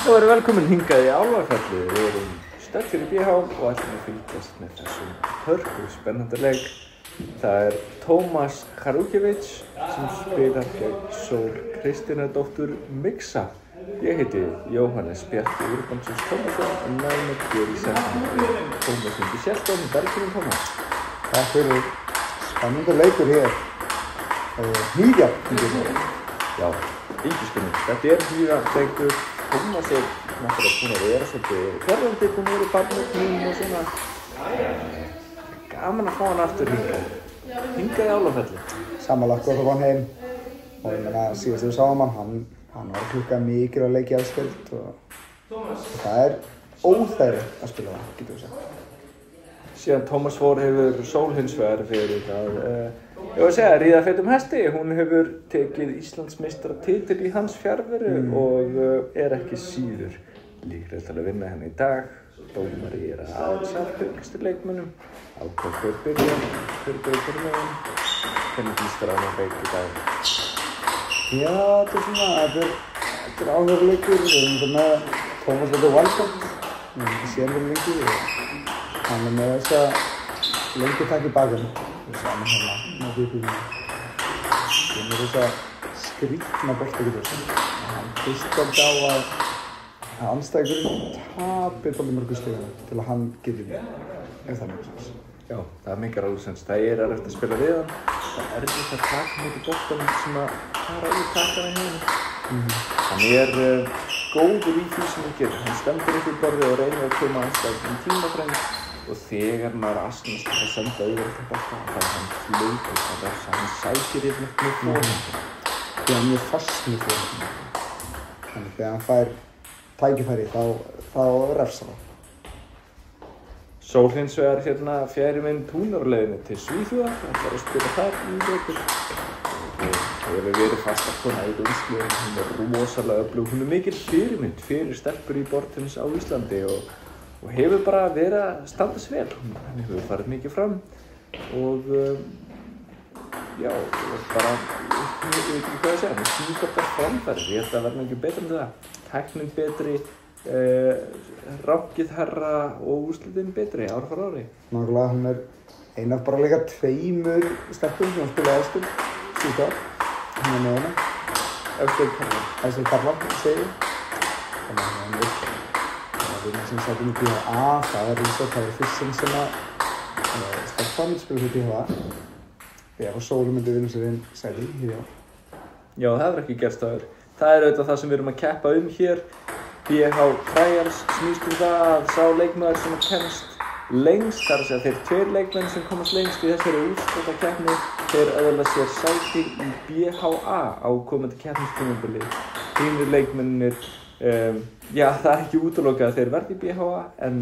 Þú verður velkomin hingað í Álfafelli. Við erum stödd í BH og ætlum að fylgjast með þessum hörku spennandi leik. Það Tómas Harúkevits sem spilar gegn Sól Kristínardóttur Mixa. Ég heiti Jóhannes Bjarki Urbansson Tómasson og næmur hér í sendingu Tómas Ingi Sjelton. Velkomin Tómas. Takk fyrir. Spennandi leikur hér. Hnífjafn. Já, ríkiskunni. Þetta hnífjafnleikur. Tómas náttúrulega búinn að vera svolítið hverjandi, búinn að vera í barnaknúm og svona. Gaman að fá hann aftur hingað í Álfafelli. Samanlagt gott að fá hann heim. Og ég meina, síðast við sáum hann var að klukka mikið að leikja aðspild og það óþægilegt að spila það, getum við sagt. Síðan Tómas fór hefur Sól hins vegar fyrir að ég var að segja, ríða feitum hesti. Hún hefur tekið Íslandsmeistaratitil í hans fjarveru og ekki síður líklega til að vinna henni í dag. Dómari aðeins að fylgstu leikmönnum. Ákveð fyrir byrjun. Hvernig líst þér á hann leik í dag? Já, þetta áhugaleikur. Við erum þetta með Tómas wildcard. Við séum við lengi og hann með þessa lengi takk í bakinu. Við sáum hérna með viðbyggjum. Við erum þessa skrítna bolta getur við sagt. Hann fyrst á að andstæðingurinn tapir bara mörgum stigum til að hann getur við. Ef það mikið sens. Já, það mikið alveg sens. Það erfitt að spila við hann. Það erfitt að taka mútið boltanum sem að fara í takana hjá hann. Hann góður í því sem hann gerir. Hann stendur upp í borðið og reynir að koma andstæðingum tímafræng. Og þegar maður asnast að senda auðvitað bolta, þá er hann flautur að refsa. Hann sækir yfirleitt með fórhundum. Því hann er fast með fórhundum. Þannig þegar hann fær tækifæri, þá refsar hann. Sól hins vegar fjæri minn túnarleiðinni til Svíþjóðar. Það ætlar að spila þar í leikur. Það hefur verið fastakona í úrsliðum. Hún rosalega öflug. Hún mikil fyrirmynd fyrir stelpur í borðtennis á Íslandi og hefur bara verið að standa sig vel. Hann hefur farið mikið fram og já, bara, ég veit ekki hvað að segja, hann síðan framfærir. Ég held að verða ekki betra en það. Tæknin betri, rákið herra og úrslitin betri ár frá ári. Nákvæmlega, hún ein af bara líka tveimur stelpum sem spilaði efstur, Svíþjóðar. Hún með hana. Efstur Karla, segir ég. Þannig að hann við sem sætum í BHA, það það fyrst sem að stelpan spila fyrir BHA. Ef Sól myndi vinna sér inn sæti í BHA. Já, það hefur ekki gerst áður. Það auðvitað það sem við erum að keppa hér. BH Trials snýst það að sá leikmaður sem kemst lengst, þar að segja þeir tveir leikmenn sem komast lengst í þessari úrslitakeppni, þeir öðla sér sæti í BHA á komandi keppnistímabili. Hinir leikmennir, já það ekki útilokað að þeir verði í BHA en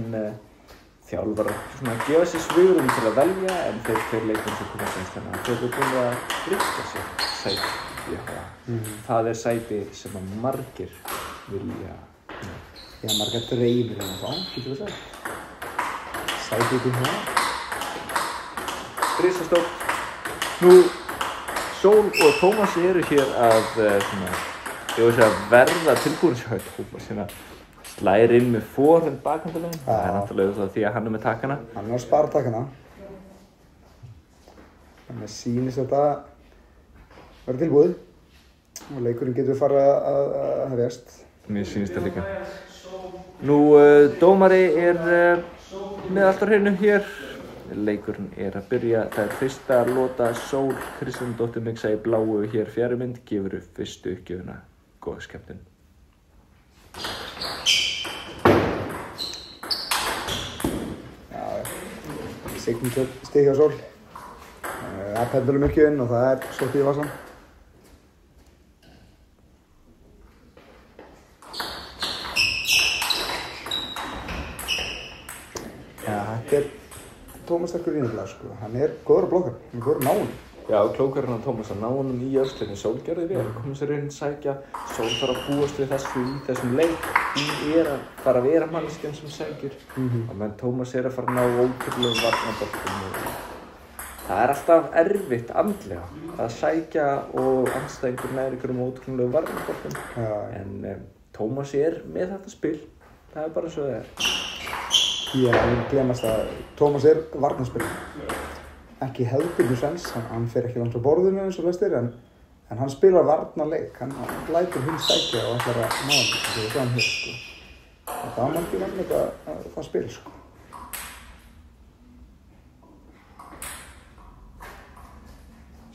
þjálfarar að gefa sér svigrúm til að velja en þeir tveir leikmenn sem komast lengst þannig að þeir eru búin að tryggja sér sæti í BHA. Það sæti sem að margir vilja. Já, margar dreymir þá, getur við sagt. Sæti í BHA. Risastórt. Nú, Sól og Tómas eru hér að verða tilbúinshöld. Tómas slær inn með forhund bakhandalegin. Það náttúrulega það því að hann með takana. Hann að spara takana. Þannig að sýnist þetta verða tilbúið og leikurinn getur farið að hefjast. Mér sýnist það líka. Nú, dómari með allt á hreinu hér. Leikurinn að byrja. Það fyrsta lota Sól Kristínardóttur Mixa í bláu hér fjæri mynd. Gefur upp fyrstu uppgjöfuna. Góð skemmtun. Já, Sigmund stig hjá Sól. Það pendulum uppgjöfin og það svolítið í vasan. Þetta Tómas sterkur ínilega, sko. Hann góður að blokka, hann góður að ná honum. Já, klókar hann Tómas að ná honum í öxlinni. Sól gerði vel, komið sér inn sækja. Sól þarf að búast við þessu í þessum leik. Hún að fara að vera manneskjan sem sækir. Og menn Tómas að fara að ná ótrúlegum varnarboltum. Það alltaf erfitt andlega að sækja og andstæðingur nær ykkur ótrúlegum varnarboltum. En Tómas með þetta spil, það bara svo það Ég vil glemast að Tómas varnarspilari. Ekki hefðbundinn Svens, hann fer ekki langt á borðinu eins og flestir, en hann spilar varnarleik, hann lætur hinn sækja og ætlar að ná hann, það er svo hann hér, sko. Og það má ekki vann það spil, sko.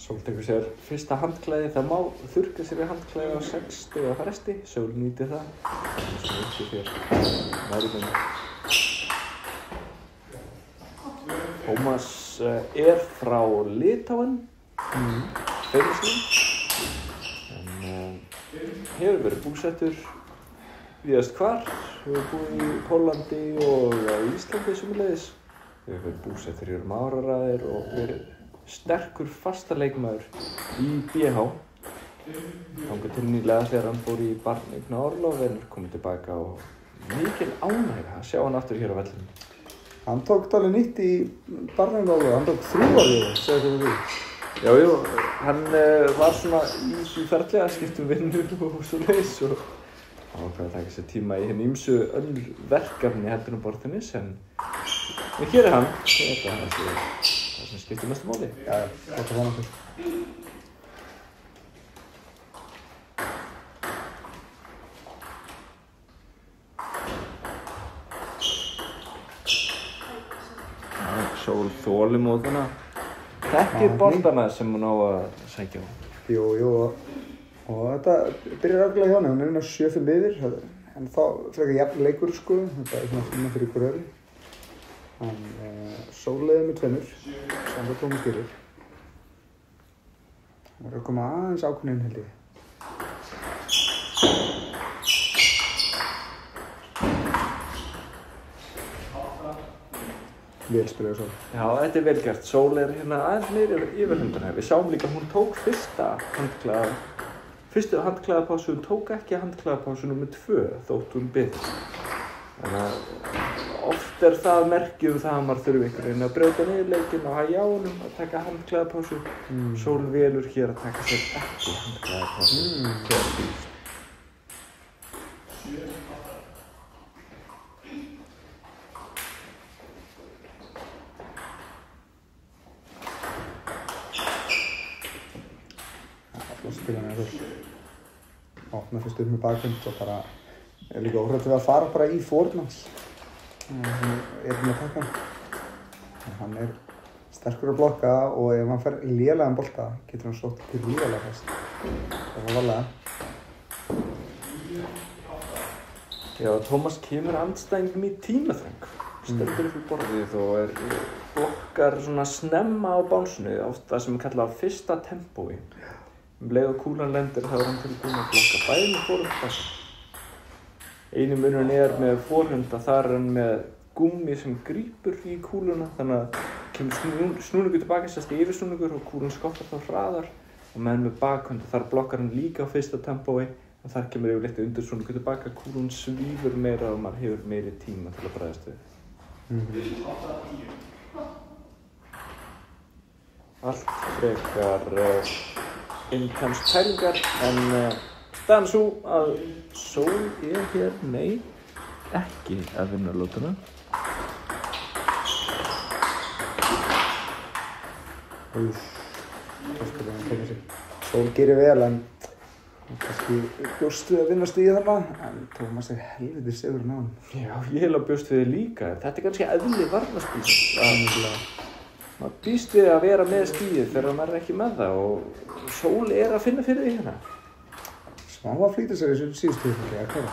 Sól tekur sér fyrsta handklæði, það má þurrka sér í handklæði á 6 stiga fresti, Sól nýtir það. Svo nýtir þér nærminn. Tómas frá Litáen, Feirisland, en hefur verið búsettur víðast hvar, hefur búið í Póllandi og á Íslandi sömuleiðis. Hefur verið búsettur í áraraðir og verið sterkur fastaleikmaður í BH. Þangað til nýlega þegar hann fór í barneignaorlof en komið tilbaka og mikil ánægja að sjá hann aftur hér á vellinum. Hann tók alveg nýtt í barneignaorlof, hann tók 3 ári, segðu þú því. Já, hann var svona í því ferli að skipta vinnur og svoleiðis og hann ákvað að taka sér tíma í hinn ýmsu önnur verkefni heldur um borð tennis en hér hann, þetta er það sem skiptir mestu máli. Já, gott að vona fyrir. Sól þolinmóðina þekkir boltana sem hún á að sækja á. Jú, og þetta byrjar afglega hjá henni, hún inn á 7-5 yfir, en þá frekar jafn leikur, sko, þetta er svona fyrir fyrir ykkur öðru. Sól leiðir með 2, samt að Tómas gerir. Það verður að koma aðeins ákveðin held ég. Vel spilaði Sól. Já, þetta er vel gert. Sól hérna aðeins meiri yfirhundana. Við sáum líka að hún tók fyrstu handklæðapásu, hún tók ekki handklæðapásu nr. 2 þótt hún byrði. Þannig að oft það merki það að maður þurfi einhvern veginn að brjóta niður leikinn og hægja á honum að taka handklæðapásu. Sól velur hér að taka sér ekki handklæðapásu. Spila með Sól. Opna fyrst upp með bakhund og bara er líka óhrætt við að fara bara í fórn hans. Hann með takkan. Hann sterkur að blokka og ef hann fer lélegan bolta getur hann sótt gríðarlega fast. Það var varlega. Já, Tómas kemur andstæðingum í tímaþröng. Stendur upp í borðið og blokkar svona snemma á bánsinu, oft það sem kallað fyrsta tempói. Leið og kúlan lendir þá er hann tilbúinn að blokka bæði með forhund og baka. Einu munurinn með forhund að þar er hann með gúmmi sem grípur í kúluna þannig að kemur snúningur tilbaka sérst yfirsnúningur og kúlan skottar þá hraðar og með bakhund þar blokkar hann líka á fyrsta tempói og þar kemur yfirleitt undirsnúningur tilbaka, kúlan svífur meira og maður hefur meiri tíma til að bregðast við. Allt frekar intense pælingar en staðan svo að Sól hér, nei, ekki að vinna lótuna. Sól gerir vel en kannski bjóst við að vinna stigið þarna en Tómas helviti sigurinn á hann. Já, ég heila bjóst við líka. Þetta er kannski eðli varnarspils. Maður býst við að vera með stigið þegar maður ekki með það og Sól að finna fyrir því hérna. Smá að flýta sér þessu síðustu fyrir að kæra.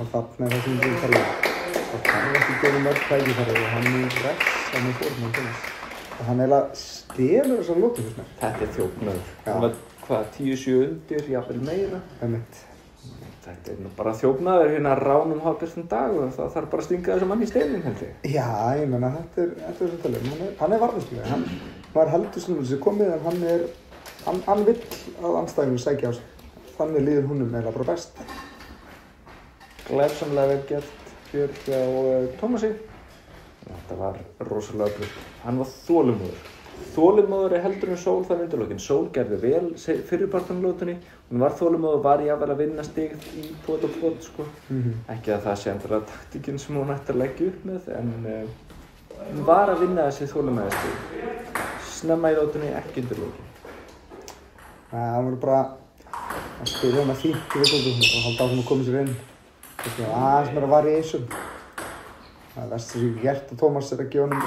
Og þarna það sem við þarf ekki góðum mörg tækifæri og hann refsa með fórnum til þess. Og hann stelur þessar lótu fyrst mér. Þetta er þjófnaður. Hann var 10-7 undir, jafnvel meira. Þetta er nú bara þjófnaður hérna ránum hálfbjörnstum dag og það þarf bara að stinga þessum mann í steinin held ég. Já, ég meina þetta er svo talið. Hann varnarspilari. Maður heldur svona þessi komið en hann vill að andstæðingur sækja á sig. Þannig líður húnum eiginlega bara best. Glæpsamlega vel gert hér hjá Tómasi. Þetta var rosalega öflugt. Hann var þolinmóður. þolinmóðari heldur en Sól þann undirlokin. Sól gerði vel fyrirpartan í lótunni, hún var þolinmóð og var jafnvel að vinna stig í pot og pot sko. Ekki að það sé endilega taktíkin sem hún ætti að leggja upp með, en hún var að vinna þessi þolinmóði stig. Snemma í lótunni, ekki undirlokin. Það voru bara að spila hérna fínt í viðbótum og halda áfram að koma sér inn. Það er aðeins meira variation. Það verst sem ég gert að Tómas að gefa honum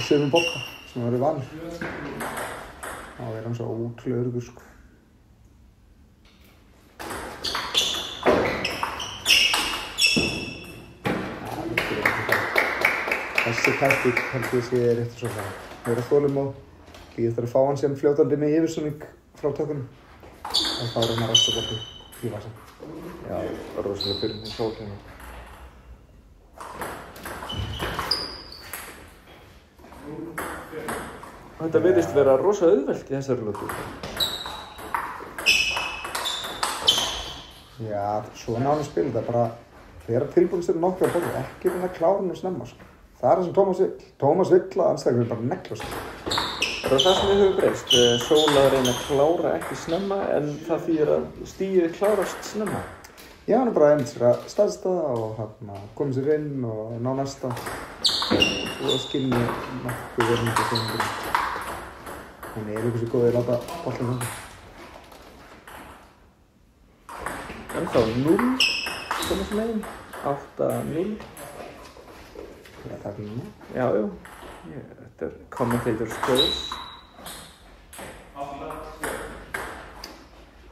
sömu bolta sem hann verið vanur. Þá hann svo ótrúlega öruggur sko. Þessi taktík held ég sé rétt og svo það. Vera þolinmóð, líka þarf að fá hann sem fljótandi með yfirsnúning frá tökunum. Og þá hann að rasta bolti í vasan. Já, rosalega byrjun í Sól hérna. Þetta virðist vera rosa auðvelt í þessari lótu. Já, svona á hann spila þetta bara vera tilbúin til nokkra bolti, ekki reyna að klára hann og snemma sko. Það er það sem Tómas vill. Tómas vill að anstæðingur bara negla sko. Það er það sem við höfum breyst. Sól að reyna að klára ekki snemma en það þýðir að stigið klárast snemma. Já, hann er bara einmitt sér að staðstaða og koma sér inn og ná næsta og skilja nokkuð verðandi þegar hún er eitthvað svo góð að láta boltan þangað. En þá 0, Tómas megin, 8-0. Já, það er fín. Já, þetta er commentator's choice.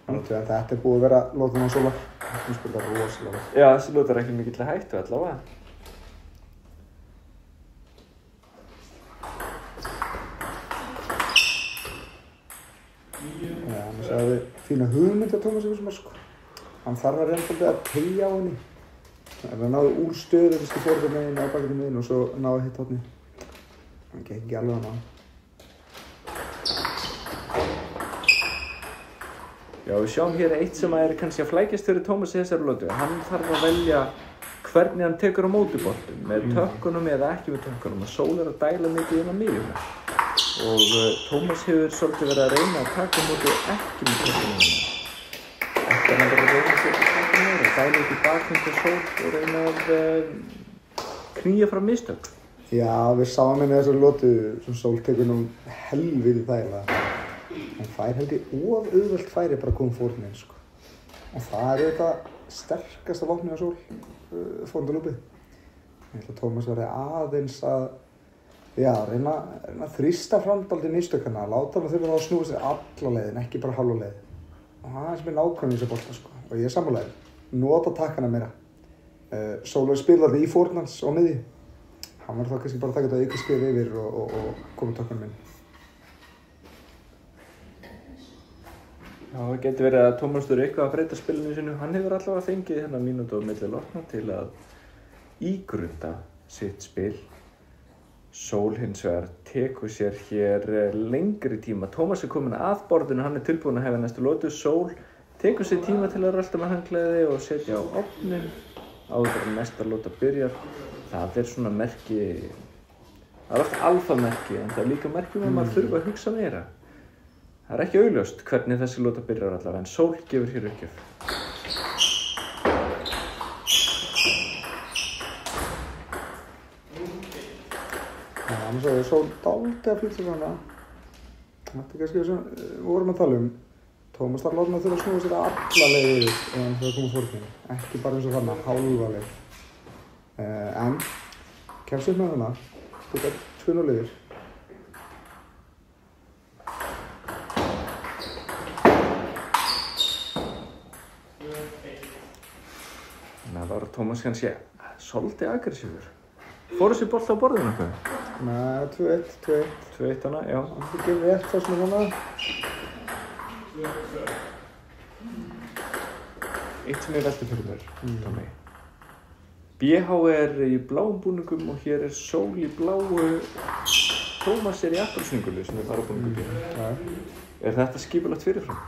Þannig að þetta er búið að vera lótan á Sólar. Hún spila rosalega vel. Já, þessi lóta er ekki mikill hættu allavega. Já, hann sagði fína hugmynd að Tómas yfir sem sko. Hann þarf að reyna að teygja á henni. Það náði úr stöðu fyrst í forðum meginn, ábækjum meginn og svo náði hitt hotni. Hann gekk ekki alveg hann á. Já, við sjáum hér eitt sem er kannski að flækjast fyrir Tómas í þessari lótu. Hann þarf að velja hvernig hann tekur á móti boltum, með tökkunum eða ekki með tökkunum. Og Sól er að dæla mikið inn á miðjuna. Og Tómas hefur svolítið verið að reyna að taka á móti ekki með tökkunum. Ekki að hann verið að reyna að setja tökkunum meira, dæla upp í bakgrund til Sól og reyna að knýja fram mistök. Já, við sáum henni þessari lótu sem Sól tekur nú helvíti þægilega. Hann fær held ég auðvelt færi bara að koma fórn inn sko. Og það er þetta sterkasta vopnið á Sól, fórndalúpið. Ég held að Tómas verði aðeins að reyna að þrýsta fram dálítið mistökana, láta hann þurfa þá að snúa sér alla leiðin, ekki bara hálfa leið. Og það er sem er nákvæmlega í þessu bolta sko. Og ég er sammálaður, nota takkana meira. Sól hefur spilað í fórn hans á miðju. Hann verður þá kannski bara að taka þetta auka skrif yfir og koma takkanum inn. Já, það getur verið að Tómas þurfi eitthvað að breyta spilinu sínu. Hann hefur allavega fengið hérna mínútu á milli lokna til að ígrunda sitt spil. Sól hins vegar tekur sér hér lengri tíma. Tómas er komin að borðinu, hann er tilbúinn að hefja næstu lótu. Sól tekur sér tíma til að rölta með handklæði og setja á ofninn áður en næsta lóta byrjar. Það er svona merki, það er oft alfamerki en það er líka merki að maður þurfa að hugsa meira. Það er ekki augljóst hvernig þessi lóta byrjar allavega, en Sól gefur hér uppgjöf. Já, annars er Sól dálítið að flytja svona. Þetta er kannski þess að við vorum að tala um. Tómas þarf láta þurfa að snúa sér alla leið yfir ef hann þarf að koma fórnum. Ekki bara eins og þarna, hálfa leið. En kemst upp með hana, þetta er 2-0 yfir. Þannig að það var Tómas kannski svolítið aggressífur. Fóru sér bolta á borðinu eitthvað? Nei, 2-1, 2-1. 2-1 hana, já. Það er ekki rétt það sem hana. Eitt sem ég velti fyrir mér, Tómi. BH er í bláum búningum og hér er Sól í bláu. Tómas er í appelsningulu sem er bara búningum BH. Er þetta skipulagt fyrirfram?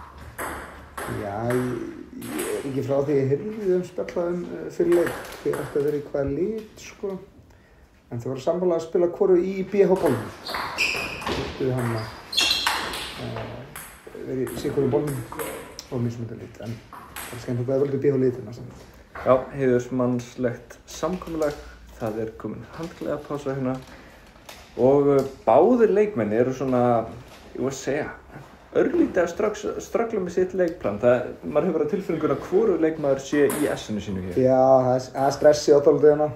Já, ég er ekki frá því ég heyrði spjallað fyrir leik. Hver ætti að vera í hvaða lit, sko. En þau voru sammála að spila hvoru í BH-bólnum. þurftu hann að vera í sikkurum bólnum og mismunandi lit, en það er skemmt að það er völdið bíð á litina samt. Já, heiðursmannslegt samkomulag, það er komin handklæða pása hérna og báðir leikmenn eru svona, ég voru að segja, örlítið að ströggla með sitt leikplan. Maður hefur á tilfinningunni að hvoru leikmaður sé í essinu sínu hér. Já, það er stressið á þáldið hérna.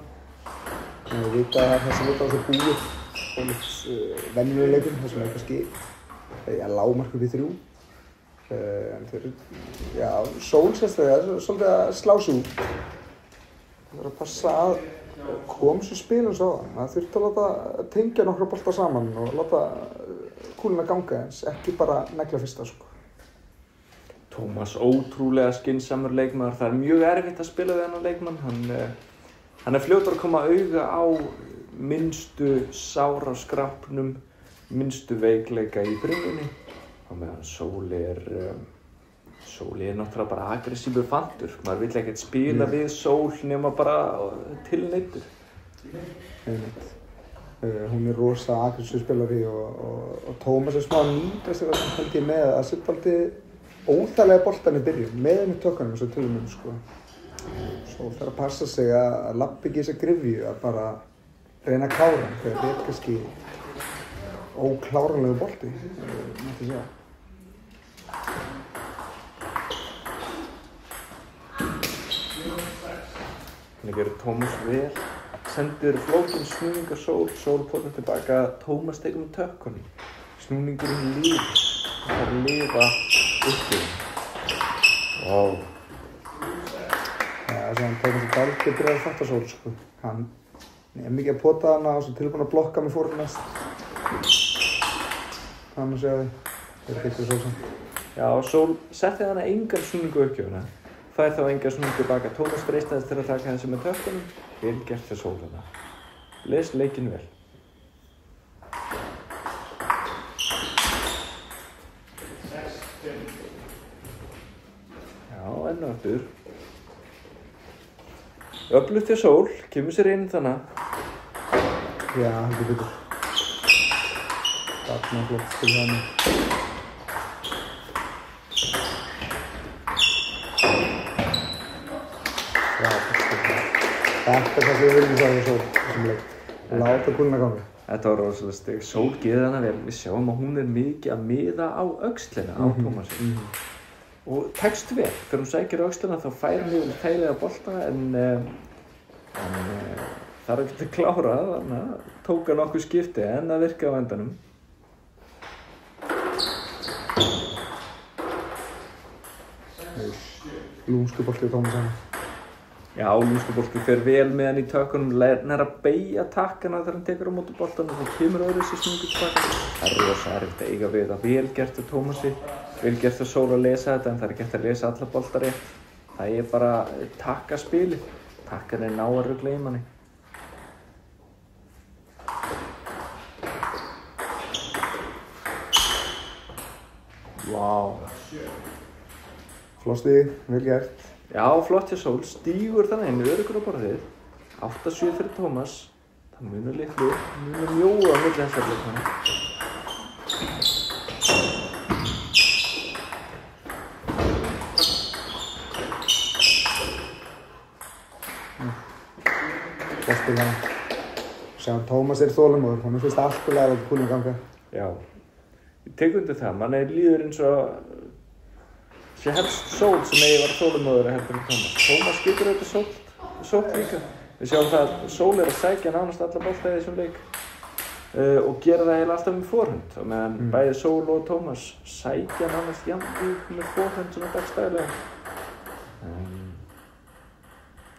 Við vita að það sem þetta á þessu búið og venjulega leikum, það sem er kannski lágmark upp í 3. En þeir eru, já, Sól sérstaklega, svolítið að slá sig út. Það er að passa að koma svo spilum svo á það. Það þurfti að láta tengja nokkra bolta saman og láta kúluna ganga eins, ekki bara negla fyrsta, sko. Tómas, ótrúlega skynsamur leikmaður. Það er mjög erfitt að spila við hennar leikmann. Hann er fljótur að koma auga á minnstu sár á skrapnum, minnstu veikleika í bringunni. Og meðan Sóli er náttúrulega bara aggressífur fantur. Maður vill ekkert spila við Sól nema bara tilneyddur. Einmitt. Hún er rosa aggressív spilari og Tómas er smá nýtast þegar það held ég með að setja alltaf óþægilega boltan í byrjun með henni tökkanum eins og tölum sko. Sól þarf að passa sig að lappa ekki í þessa gryfju, að bara reyna að klára hann þegar það er kannski ókláranlegu bolti, mætti segja. Þannig gerir Tómas vel, sendir flókinn snúning á Sól, Sól potar tilbaka, Tómas tekur með tökkunni. Snúningurinn lifir, það þarf að lifa uppi. Vá. Já, þess að hann Tómas er dálítið byrjað að fatta Sól, sko. Hann er mikið að pota hana og svo tilbúinn að blokka með fórnast. Þannig að segja það er fyrir Sól samt. Já, Sól setti hana engan snúningu uppgjöfuna. Fær þá engan snúningu tilbaka. Tómas freistaðist til að taka þessu með tökkunum. Vel gert fyrir Sól hana. Les leikinn vel. Já, enn og aftur. Öflugt hjá Sól, kemur sér inn þannig. Já, heldur betur. Þarna flott til hann. Þetta er það sem við viljum sjá hjá Sól þessum leik. Láta kúluna ganga. Þetta var rosalega stig. Sól gerir hana vel. Við sjáum að hún er mikið að miða á öxlina á Tómasi. Og tekst vel. Þegar hún sækir öxlina þá fær hún yfir þægilega bolta en það er ekkert að klára, þannig að tók hann nokkuð skipti en það virkaði á endanum. Lúmskubolti á Tómas hann. Já, lúmskubolti fer vel með hann í tökunum, nær að beygja takkana þegar hann tekur á móti boltanum og þá kemur öðruvísi snúningur tilbaka. Það er rosa erfitt að eiga við það. Vel gert af Tómasi, vel gert af Sól að lesa þetta en það er ekki hægt að lesa alla bolta rétt. Það er bara takkaspili. Takkan er ná að rugla í manni. Vá. Flott stig, vel gert. Já, flott hjá Sól. Stígur þannig inn, öruggur á borðið. 8-7 fyrir Tómas. Það munar litlu, munar mjóa á milli þessar leikmanna. Flott hann. Sjáum Tómas er þolinmóður, honum finnst allt í lagi að kúluna ganga. Já. Ég tek undir það, manni líður eins og sé helst Sól sem eigi var þolinmóður heldur en Tómas. Tómas getur auðvitað sótt líka. Við sjáum það að Sól er að sækja nánast alla bolta í þessum leik og gera það eiginlega alltaf með forhönd. Og meðan bæði Sól og Tómas sækja nánast jafnt með forhönd svona dagstæðilega.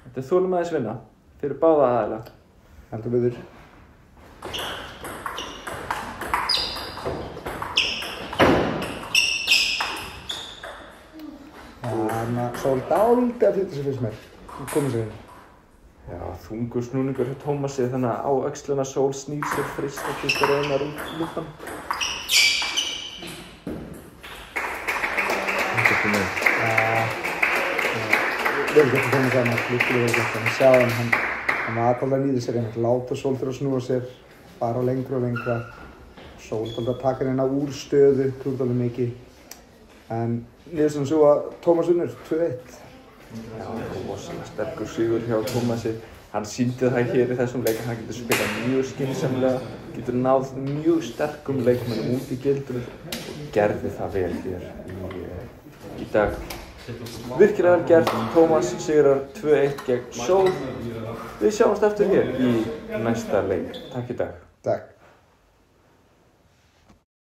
Þetta er þolinmæðisvinna fyrir báða aðila. Heldur betur. Þannig að Sól dálítið að flýta sig fyrst mér. Hún komið sér inn. Já, þungur snúningur hjá Tómasi þannig að á öxlina Sól snýr sér freistandi til að reyna að lúta hann. Þetta er með. Vel gert að koma saman, líklega vel gert. Þannig að sjá hann var alveg nýðið sér einhvern. Láta Sól fyrir að snúa sér, fara lengra og lengra. Sól að taka hérna úr stöðu, klúrt alveg mikið. En niðurstaðan svo að Tómas vinnur 2-1. Já, rosalega sterkur sigur hjá Tómasi. Hann sýndi það hér í þessum leik að hann getur spilað mjög skynsamlega, getur náð mjög sterkum leikmönnum út í gildrur og gerði það vel hér í dag. Virkilega vel gert, Tómas sigrar 2-1 gegn Sól. Við sjáumst eftir hér í næsta leik. Takk í dag. Takk.